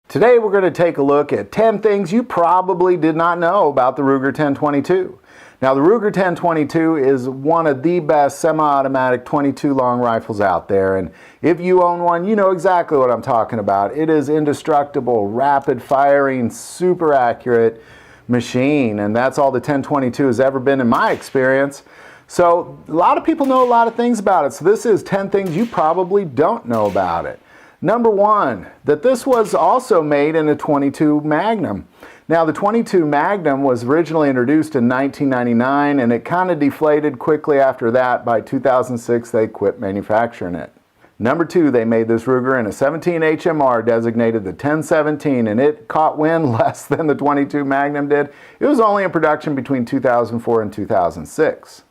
Today we're going to take a look at 10 things you probably did not know about the Ruger 1022. Now the Ruger 1022 is one of the best semi-automatic 22 long rifles out there, and if you own one, you know exactly what I'm talking about. It is indestructible, rapid firing, super accurate machine, and that's all the 1022 has ever been in my experience. So a lot of people know a lot of things about it, so this is 10 things you probably don't know about it. Number one, that this was also made in a 22 Magnum. Now the 22 Magnum was originally introduced in 1999 and it kind of deflated quickly after that. By 2006 they quit manufacturing it. Number two, they made this Ruger in a 17 HMR designated the 1017 and it caught wind less than the 22 Magnum did. It was only in production between 2004 and 2006.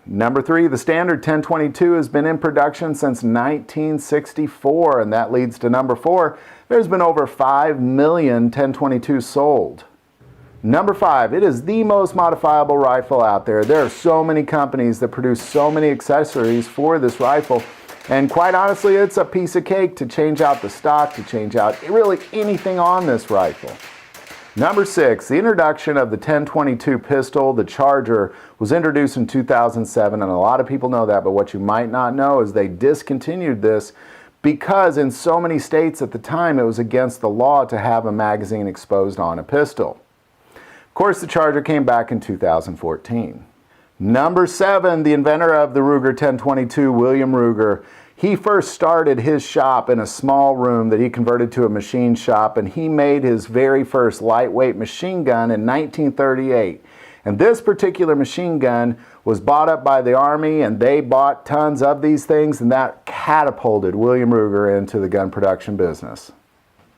Number three, the standard 1022 has been in production since 1964, and that leads to number four, there's been over 5 million 1022s sold. Number five, it is the most modifiable rifle out there. There are so many companies that produce so many accessories for this rifle, and quite honestly, it's a piece of cake to change out the stock, to change out really anything on this rifle. Number six, the introduction of the 1022 pistol, the Charger, was introduced in 2007, and a lot of people know that, but what you might not know is they discontinued this because in so many states at the time it was against the law to have a magazine exposed on a pistol. Of course, the Charger came back in 2014. Number seven, the inventor of the Ruger 1022, William Ruger, he first started his shop in a small room that he converted to a machine shop, and he made his very first lightweight machine gun in 1938. And this particular machine gun was bought up by the Army, and they bought tons of these things, and that catapulted William Ruger into the gun production business.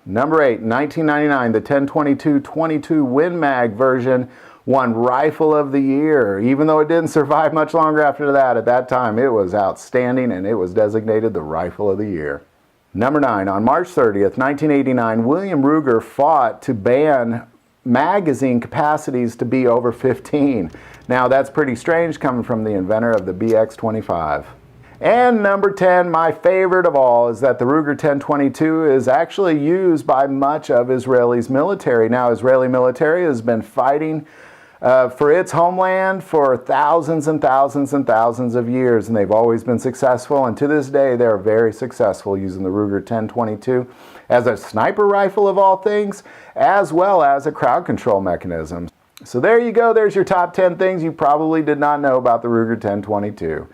Number eight, in 1999, the 1022 22 Win Mag version won Rifle of the Year. Even though it didn't survive much longer after that, at that time it was outstanding and it was designated the Rifle of the Year. Number nine, on March 30th, 1989, William Ruger fought to ban magazine capacities to be over 15. Now that's pretty strange coming from the inventor of the BX-25. And number 10, my favorite of all, is that the Ruger 1022 is actually used by much of Israel's military. Now, Israeli military has been fighting for its homeland for thousands and thousands and thousands of years, and they've always been successful, and to this day they're very successful using the Ruger 1022 as a sniper rifle of all things, as well as a crowd control mechanism. So there you go, there's your top 10 things you probably did not know about the Ruger 1022.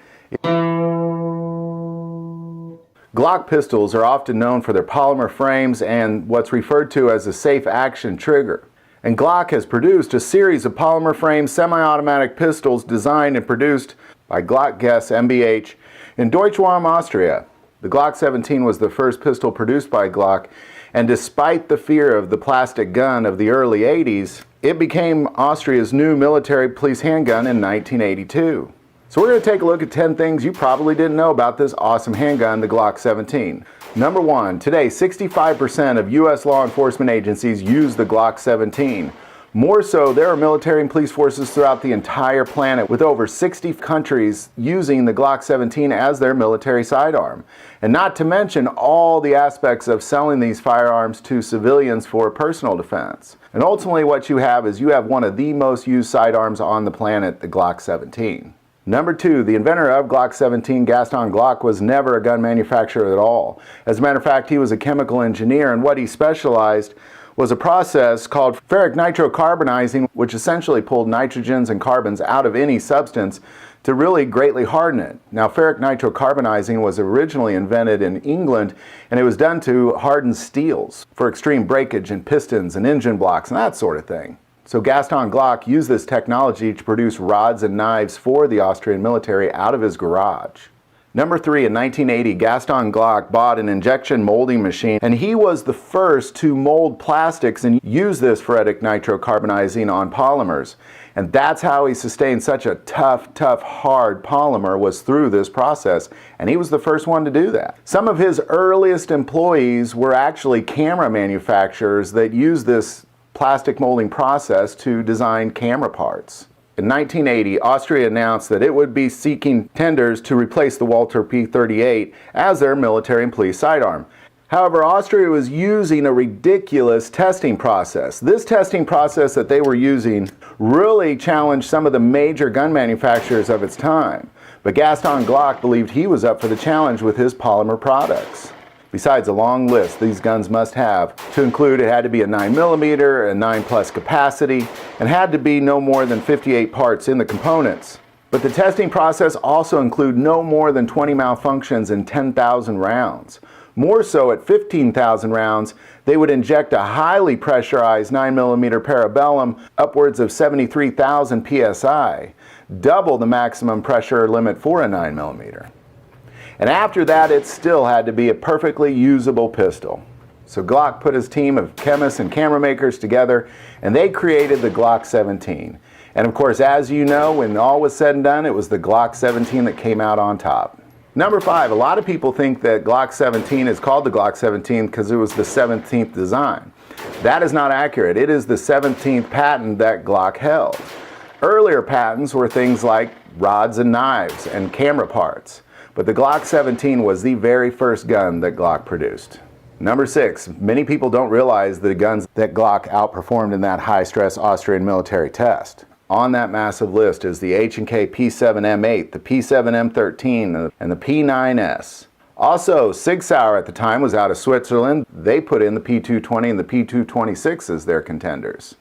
Glock pistols are often known for their polymer frames and what's referred to as a safe action trigger. And Glock has produced a series of polymer frame semi-automatic pistols designed and produced by Glock Guess MBH in Deutschwarm, Austria. The Glock 17 was the first pistol produced by Glock, and despite the fear of the plastic gun of the early 80s, it became Austria's new military police handgun in 1982. So we're going to take a look at 10 things you probably didn't know about this awesome handgun, the Glock 17. Number one, today 65% of U.S. law enforcement agencies use the Glock 17. More so, there are military and police forces throughout the entire planet with over 60 countries using the Glock 17 as their military sidearm. And not to mention all the aspects of selling these firearms to civilians for personal defense. And ultimately what you have is you have one of the most used sidearms on the planet, the Glock 17. Number two, the inventor of Glock 17, Gaston Glock, was never a gun manufacturer at all. As a matter of fact, he was a chemical engineer, and what he specialized was a process called ferric nitrocarbonizing, which essentially pulled nitrogens and carbons out of any substance to really greatly harden it. Now, ferric nitrocarbonizing was originally invented in England, and it was done to harden steels for extreme breakage in pistons and engine blocks and that sort of thing. So Gaston Glock used this technology to produce rods and knives for the Austrian military out of his garage. Number three, in 1980, Gaston Glock bought an injection molding machine, and he was the first to mold plastics and use this ferritic nitrocarbonizing on polymers. And that's how he sustained such a tough, hard polymer, was through this process, and he was the first one to do that. Some of his earliest employees were actually camera manufacturers that used this plastic molding process to design camera parts. In 1980, Austria announced that it would be seeking tenders to replace the Walther P38 as their military and police sidearm. However, Austria was using a ridiculous testing process. This testing process that they were using really challenged some of the major gun manufacturers of its time. But Gaston Glock believed he was up for the challenge with his polymer products. Besides a long list these guns must have, to include it had to be a 9mm, a 9+ capacity, and had to be no more than 58 parts in the components. But the testing process also included no more than 20 malfunctions in 10,000 rounds. More so, at 15,000 rounds, they would inject a highly pressurized 9mm parabellum upwards of 73,000 psi, double the maximum pressure limit for a 9mm. And after that, it still had to be a perfectly usable pistol. So Glock put his team of chemists and camera makers together, and they created the Glock 17. And of course, as you know, when all was said and done, it was the Glock 17 that came out on top. Number 5, a lot of people think that Glock 17 is called the Glock 17 because it was the 17th design. That is not accurate. It is the 17th patent that Glock held. Earlier patents were things like rods and knives and camera parts. But the Glock 17 was the very first gun that Glock produced. Number 6, many people don't realize the guns that Glock outperformed in that high-stress Austrian military test. On that massive list is the H&K P7M8, the P7M13, and the P9S. Also, Sig Sauer at the time was out of Switzerland. They put in the P220 and the P226 as their contenders.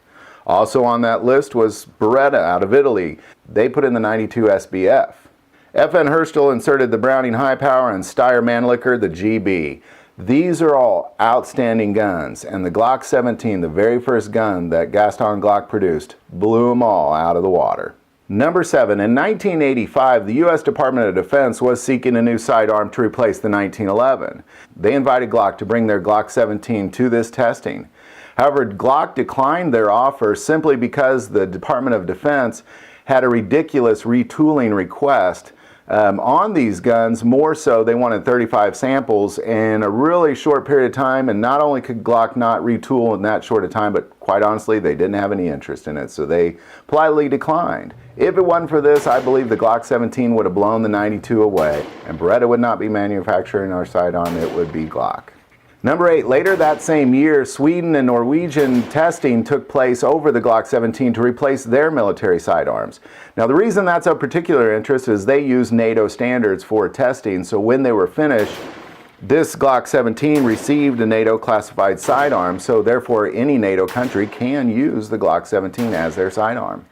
Also on that list was Beretta out of Italy. They put in the 92 SBF. FN Herstal inserted the Browning High Power and Steyr Mannlicher the GB. These are all outstanding guns, and the Glock 17, the very first gun that Gaston Glock produced, blew them all out of the water. Number 7, in 1985, the U.S. Department of Defense was seeking a new sidearm to replace the 1911. They invited Glock to bring their Glock 17 to this testing. However, Glock declined their offer simply because the Department of Defense had a ridiculous retooling request on these guns. More so, they wanted 35 samples in a really short period of time, and not only could Glock not retool in that short a time, but quite honestly, they didn't have any interest in it, so they politely declined. If it wasn't for this, I believe the Glock 17 would have blown the 92 away, and Beretta would not be manufacturing our sidearm, it would be Glock. Number 8, later that same year, Sweden and Norwegian testing took place over the Glock 17 to replace their military sidearms. Now the reason that's of particular interest is they use NATO standards for testing, so when they were finished, this Glock 17 received a NATO classified sidearm, so therefore any NATO country can use the Glock 17 as their sidearm.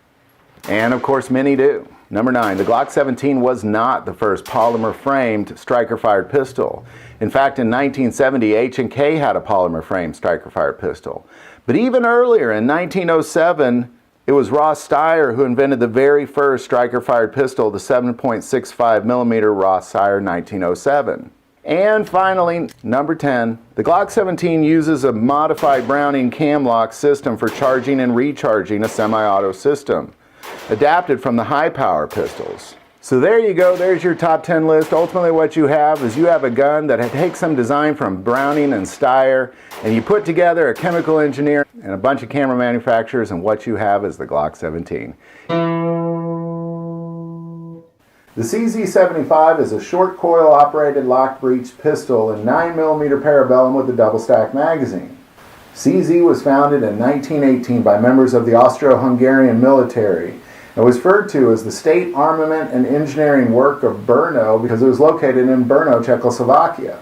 And of course many do. Number 9, the Glock 17 was not the first polymer-framed striker-fired pistol. In fact, in 1970, H&K had a polymer-framed striker-fired pistol. But even earlier, in 1907, it was Ross Steyr who invented the very first striker-fired pistol, the 7.65mm Ross Steyr 1907. And finally, number 10, the Glock 17 uses a modified Browning cam-lock system for charging and recharging a semi-auto system, adapted from the high-power pistols. So there you go, there's your top 10 list. Ultimately what you have is you have a gun that takes some design from Browning and Steyr, and you put together a chemical engineer and a bunch of camera manufacturers, and what you have is the Glock 17. The CZ75 is a short coil operated lock breech pistol in 9mm parabellum with a double stack magazine. CZ was founded in 1918 by members of the Austro-Hungarian military and was referred to as the State Armament and Engineering Work of Brno because it was located in Brno, Czechoslovakia.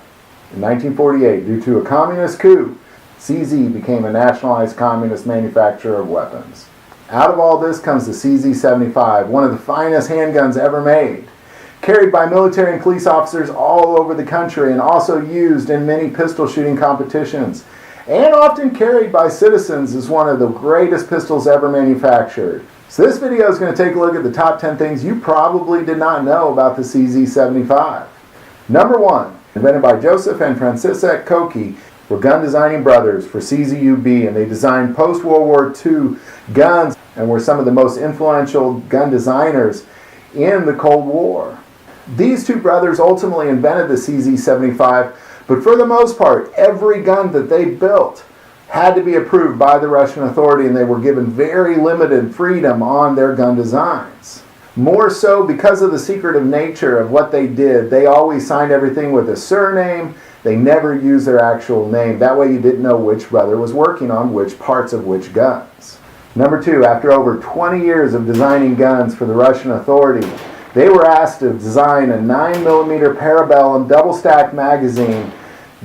In 1948, due to a communist coup, CZ became a nationalized communist manufacturer of weapons. Out of all this comes the CZ75, one of the finest handguns ever made, carried by military and police officers all over the country and also used in many pistol shooting competitions, and often carried by citizens as one of the greatest pistols ever manufactured. So this video is going to take a look at the top 10 things you probably did not know about the CZ75. Number 1, invented by Joseph and Franciszek Koki, were gun designing brothers for CZUB, and they designed post-World War II guns and were some of the most influential gun designers in the Cold War. These two brothers ultimately invented the CZ75, but for the most part, every gun that they built had to be approved by the Russian authority, and they were given very limited freedom on their gun designs. More so because of the secretive nature of what they did. They always signed everything with a surname. They never used their actual name. That way you didn't know which brother was working on which parts of which guns. Number 2, after over 20 years of designing guns for the Russian authority, they were asked to design a 9mm parabellum double-stacked magazine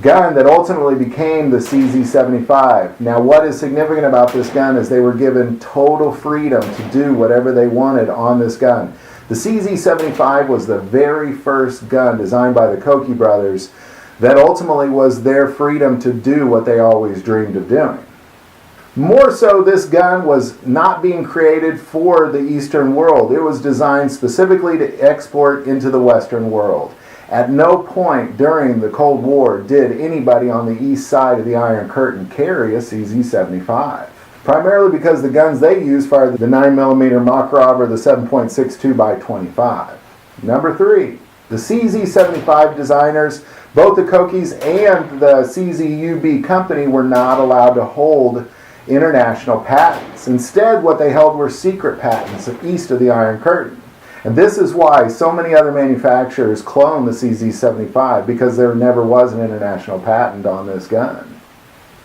gun that ultimately became the CZ75. Now, what is significant about this gun is they were given total freedom to do whatever they wanted on this gun. The CZ75 was the very first gun designed by the Koch brothers that ultimately was their freedom to do what they always dreamed of doing. More so, this gun was not being created for the Eastern world. It was designed specifically to export into the Western world. At no point during the Cold War did anybody on the east side of the Iron Curtain carry a CZ75. Primarily because the guns they used fired the 9mm Makarov or the 7.62 x 25. Number 3, the CZ75 designers, both the Kochs and the CZUB company, were not allowed to hold international patents. Instead, what they held were secret patents east of the Iron Curtain. And this is why so many other manufacturers cloned the CZ75, because there never was an international patent on this gun.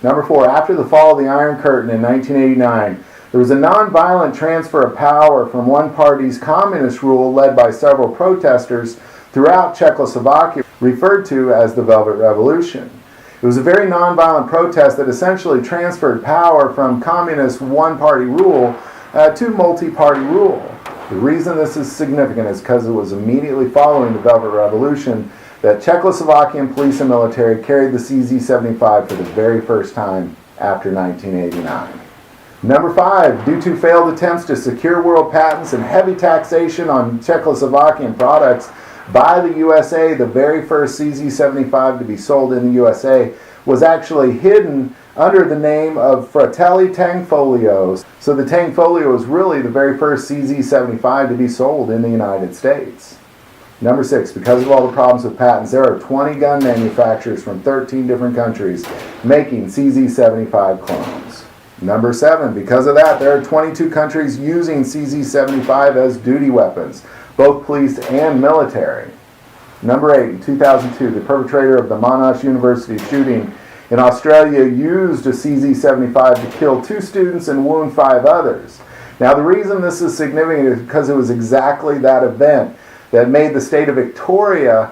Number 4, after the fall of the Iron Curtain in 1989, there was a nonviolent transfer of power from one party's communist rule led by several protesters throughout Czechoslovakia, referred to as the Velvet Revolution. It was a very nonviolent protest that essentially transferred power from communist one-party rule to multi-party rule. The reason this is significant is because it was immediately following the Velvet Revolution that Czechoslovakian police and military carried the CZ75 for the very first time after 1989. Number 5, due to failed attempts to secure world patents and heavy taxation on Czechoslovakian products by the USA, the very first CZ75 to be sold in the USA was actually hidden under the name of Fratelli Tangfolio. So the Tangfolio is really the very first CZ75 to be sold in the United States. Number 6, because of all the problems with patents, there are 20 gun manufacturers from 13 different countries making CZ75 clones. Number 7, because of that, there are 22 countries using CZ75 as duty weapons, both police and military. Number 8, in 2002, the perpetrator of the Monash University shooting in Australia used a CZ75 to kill 2 students and wound 5 others. Now, the reason this is significant is because it was exactly that event that made the state of Victoria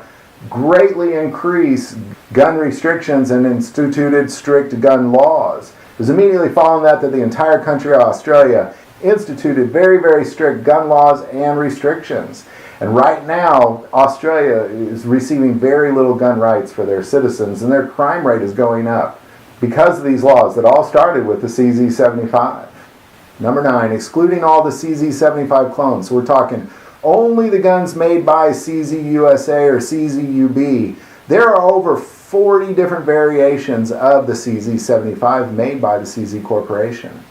greatly increase gun restrictions and instituted strict gun laws. It was immediately following that the entire country of Australia instituted very, very strict gun laws and restrictions. And right now, Australia is receiving very little gun rights for their citizens, and their crime rate is going up because of these laws that all started with the CZ75. Number 9, excluding all the CZ75 clones. So we're talking only the guns made by CZ USA or CZUB. There are over 40 different variations of the CZ75 made by the CZ Corporation.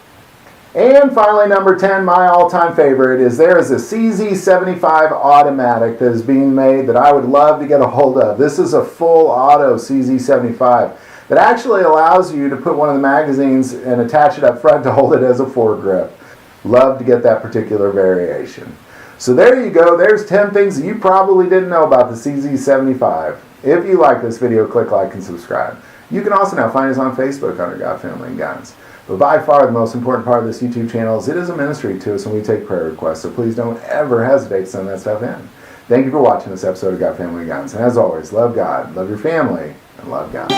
And finally, number 10, my all-time favorite, is there is a CZ75 automatic that is being made that I would love to get a hold of. This is a full auto CZ75 that actually allows you to put one of the magazines and attach it up front to hold it as a foregrip. Love to get that particular variation. So there you go. There's 10 things that you probably didn't know about the CZ75. If you like this video, click like and subscribe. You can also now find us on Facebook under God, Family, and Guns. But by far the most important part of this YouTube channel is it is a ministry to us and we take prayer requests. So please don't ever hesitate to send that stuff in. Thank you for watching this episode of God, Family, and Guns. And as always, love God, love your family, and love God.